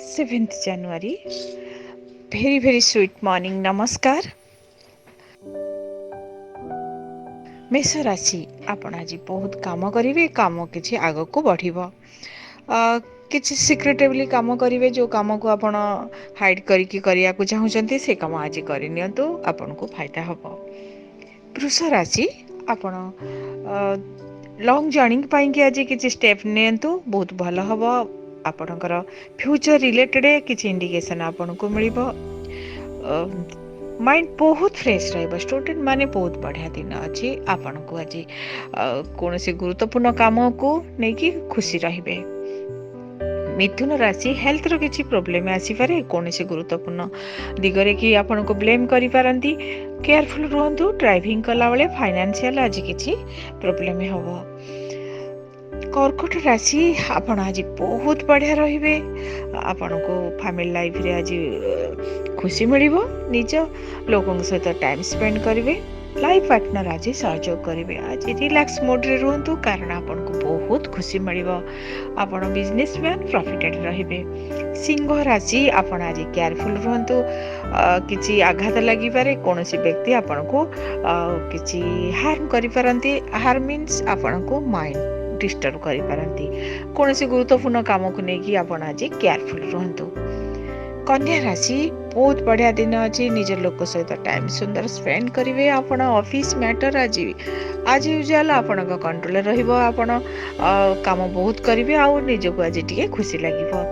7th January. Very very sweet morning. नमस्कार. मेष राशि आपण आज बहुत काम करेंगे, काम किसी आग को बढ़ किसी सिक्रेटिवली काम करेंगे, जो काम को आपण हाइड करने को चाहते से काम आज करनी तो आपन को फायदा हम. वृष राशि आपण लॉन्ग जर्नी पाई आज किसी स्टेप नियंतु बहुत भल हम. आपणकर फ्यूचर रिलेटेड किसी इंडिकेशन आपन को मिल. माइंड बहुत फ्रेश रहा. स्टूडेंट माने बहुत बढ़िया दिन अच्छी. आपन को आज कौन से गुरुत्वपूर्ण काम को लेकिन खुशी रहिबे. मिथुन राशि हेल्थ रो किसी प्रोब्लेम आसीपारे. कौन से गुरुत्वपूर्ण दिगरे कि आपन को ब्लेम करि पारंती. केयरफुल रहंतु. ड्राइविंग कला बेले फाइनेंशियल आज किसी प्रोब्लेम हबो. कर्कट राशि आपण आज बहुत बढ़िया रहिबे. आपन को फैमिली लाइफ रे आज खुशी मिलिबो. निज लोकन सहित टाइम स्पेंड करिवे. लाइफ पार्टनर आज सहयोग करेंगे. आज रिलैक्स मोड रे रुहतु कारण आपन को बहुत खुशी मिलिबो. आपन बिजनेसमैन प्रॉफिटेड रहिबे. सिंह राशि आपन आज केयरफुल रहंतु. किछि आघात लागि पारे. कोनोसी व्यक्ति आपन को किछि हार्म करि पारंती. हार्म मीन्स आपन को माइंड डिस्टर्ब करि पारंती. कोनोसी गुरुत्वपूर्ण काम को नेकी आपन आज केयरफुल रहंतु. कन्या राशि बहुत बढ़िया दिन अच्छी. निज लोक सहित टाइम सुंदर स्पेंड करेंगे. आपण ऑफिस मैटर आज यूजुअल आपण कंट्रोल रहिबो. आपण काम बहुत करेंगे. आउ निजक आज टिके खुशी लगिबो.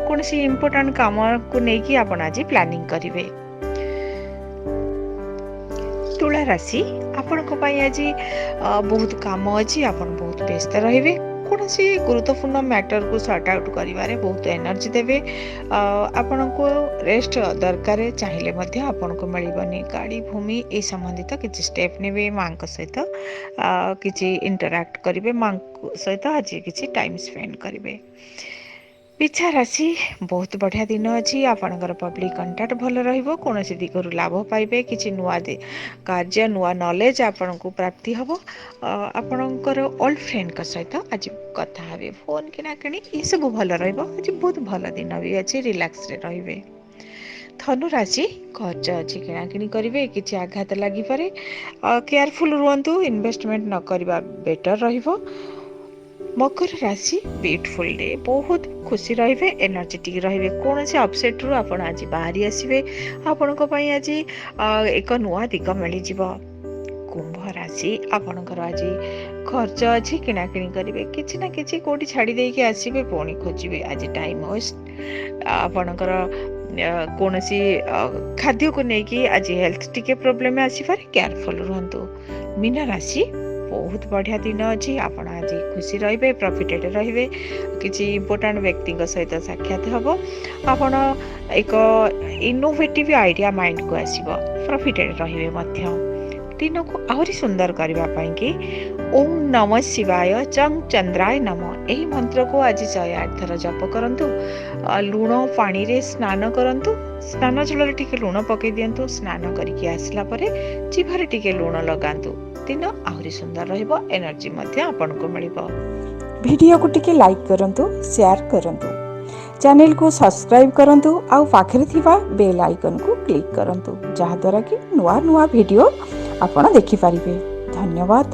कौन सी इम्पोर्टेंट काम को लेकिन आपण आज प्लानिंग करेंगे. तुला राशि आपण को पई आज बहुत काम अच्छी. आपण बहुत व्यस्त रहिबे. कौन सी गुरुत्वपूर्ण मैटर को सॉर्ट आउट करिवारे बहुत एनर्जी देवे. आपण को रेस्ट दरकार चाहिए मध्य आपण को मिलबनी. गाड़ी भूमि ए संबंधित किसी स्टेप नेबे. मां सहित किसी इंटरैक्ट करेंगे. मां सहित आज किसी टाइम स्पेंड करेंगे. पिछा राशि बहुत बढ़िया दिन अच्छी. आपणकर पब्लिक कंटाक्ट भल रहिबो. कौन सी दिगरु लाभ पाइबे. किसी नुआ कार्य नुआ नॉलेज आपन को प्राप्ति हम. आपणकर ओल्ड फ्रेंड का सहित आज कथा हेबे. फोन किना किणी ये सब भल रहिबो. आज बहुत भल दिन भी अच्छी. रिलैक्स रे रहिबे. धनु राशि खर्च अच्छी. किना किणी करिवे. किछि आघात लागि पारे. केयरफुल रुहंतु. इन्वेस्टमेंट न करबा बेटर रहिबो. मकर राशि ब्यूटीफुल डे. बहुत खुशी रहिबे. एनर्जेटिक रहिबे. कौन से अपसेट रु आपण आज बाहरी आसीबे. आपण को पई आज एक नुआ दिग मिल जिवो. कुंभ राशि आपणकर आज खर्च अच्छी. किना किणी करिवे. किछि ना किछि कोठी छाड़ी देके आसीबे. पुणी खोजिबे. आज टाइम वेस्ट. आपणकर कौन सी खाद्य को लेकिन आज हेल्थ टिके प्रोब्लेम आसीपारे. केयरफुल रहंतु. मीन राशि बहुत बढ़िया दिन अच्छी. आपण आज खुशी रहिबे. प्रॉफिटेड रहिबे. किसी इंपोर्टेंट व्यक्ति सहित साक्षात हम. आपण एक इनोवेटिव आइडिया माइंड को आसीबो. प्रॉफिटेड रहिबे मध्य. दिन को आहरी सुंदर करबा पई कि ओम नमः शिवाय चंग चंद्राय नमः एही मंत्र को आज 108 थर जप करंतु. लूण पानी रे स्नान करंतु. स्नान जल टिके लूण पकई दियंतु. स्नान करके आसला परे जिभरे टिके लूण लगांतु. दिन आहरी सुंदर रहिबो. एनर्जी मध्य आपन को मिलिबो. वीडियो को टिके लाइक करंतु, शेयर करंतु, चैनल को सब्सक्राइब करंतु आउ पाखरे थिबा बेल आइकन को क्लिक करंतु जहा द्वारा कि नुआ नुआ वीडियो आपण देखि पारिबे. धन्यवाद.